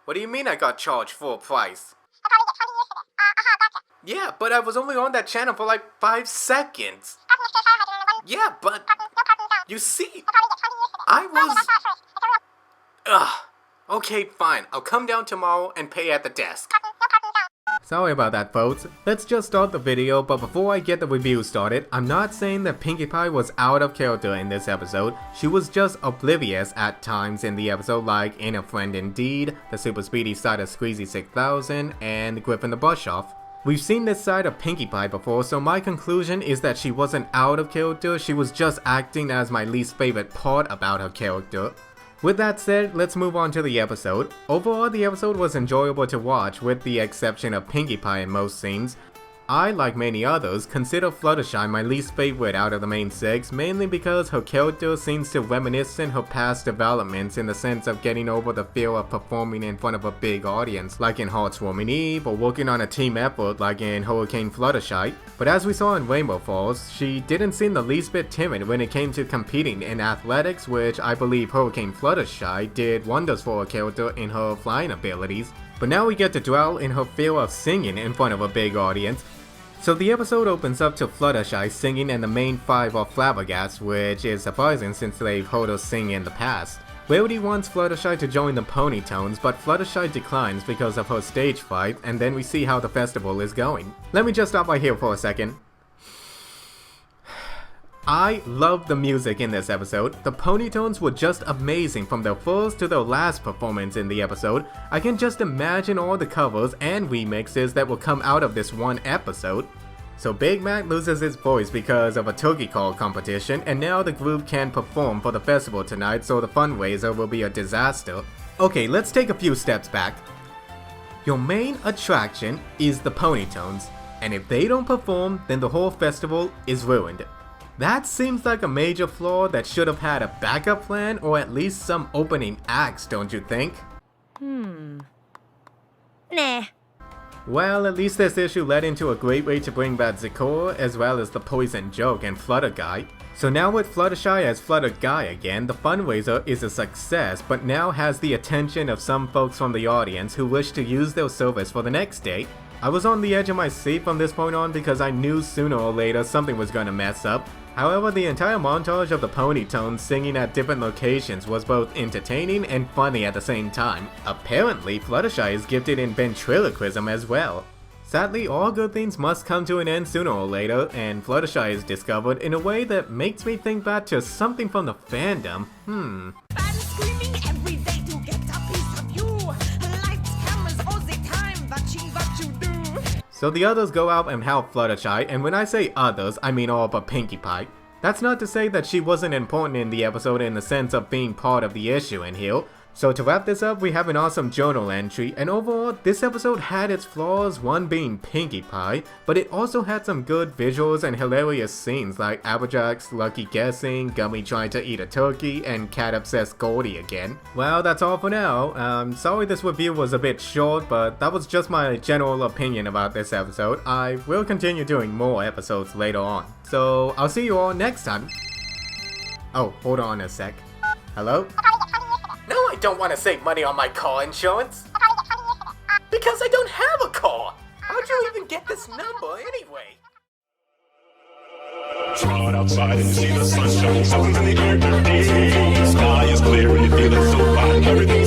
What do you mean I got charged full price? Yeah, but I was only on that channel for like 5 seconds. Yeah, but you see, I was... Ugh. Okay, fine. I'll come down tomorrow and pay at the desk. Sorry about that, folks. Let's just start the video, but before I get the review started, I'm not saying that Pinkie Pie was out of character in this episode. She was just oblivious at times in the episode, like in A Friend Indeed, the super speedy side of Squeezy 6000, and Griffin the Brush Off. We've seen this side of Pinkie Pie before, so my conclusion is that she wasn't out of character, she was just acting as my least favorite part about her character. With that said, let's move on to the episode. Overall, the episode was enjoyable to watch with the exception of Pinkie Pie in most scenes. I, like many others, consider Fluttershy my least favorite out of the main 6, mainly because her character seems to reminisce in her past developments in the sense of getting over the fear of performing in front of a big audience, like in Heartwarming Eve, or working on a team effort like in Hurricane Fluttershy. But as we saw in Rainbow Falls, she didn't seem the least bit timid when it came to competing in athletics, which I believe Hurricane Fluttershy did wonders for her character in her flying abilities. But now we get to dwell in her fear of singing in front of a big audience. So the episode opens up to Fluttershy singing and the main 5 are flabbergasted, which is surprising since they've heard her sing in the past. Rarity wants Fluttershy to join the Ponytones, but Fluttershy declines because of her stage fright, and then we see how the festival is going. Let me just stop right here for a second. I love the music in this episode. The Ponytones were just amazing from their first to their last performance in the episode. I can just imagine all the covers and remixes that will come out of this one episode. So Big Mac loses his voice because of a turkey call competition, and now the group can't perform for the festival tonight, so the fundraiser will be a disaster. Okay, let's take a few steps back. Your main attraction is the Ponytones, and if they don't perform, then the whole festival is ruined. That seems like a major flaw that should have had a backup plan or at least some opening acts, don't you think? Nah. Well, at least this issue led into a great way to bring back Zikor, as well as the Poison Joke and Flutter Guy. So now with Fluttershy as Flutter Guy again, the fundraiser is a success, but now has the attention of some folks from the audience who wish to use their service for the next day. I was on the edge of my seat from this point on because I knew sooner or later something was going to mess up. However, the entire montage of the Ponytones singing at different locations was both entertaining and funny at the same time. Apparently, Fluttershy is gifted in ventriloquism as well. Sadly, all good things must come to an end sooner or later, and Fluttershy is discovered in a way that makes me think back to something from the fandom. So the others go out and help Fluttershy, and when I say others, I mean all but Pinkie Pie. That's not to say that she wasn't important in the episode in the sense of being part of the issue in here. So to wrap this up, we have an awesome journal entry, and overall, this episode had its flaws, one being Pinkie Pie, but it also had some good visuals and hilarious scenes like Applejack's lucky guessing, Gummy trying to eat a turkey, and Cat obsessed Goldie again. Well, that's all for now. Sorry this review was a bit short, but that was just my general opinion about this episode. I will continue doing more episodes later on. So, I'll see you all next time. Oh, hold on a sec. Hello? No, I don't want to save money on my car insurance. Because I don't have a car. How'd you even get this number anyway? Come outside and see the sunshine, something in the air today. Sky is clear and you feel it so fine. Everything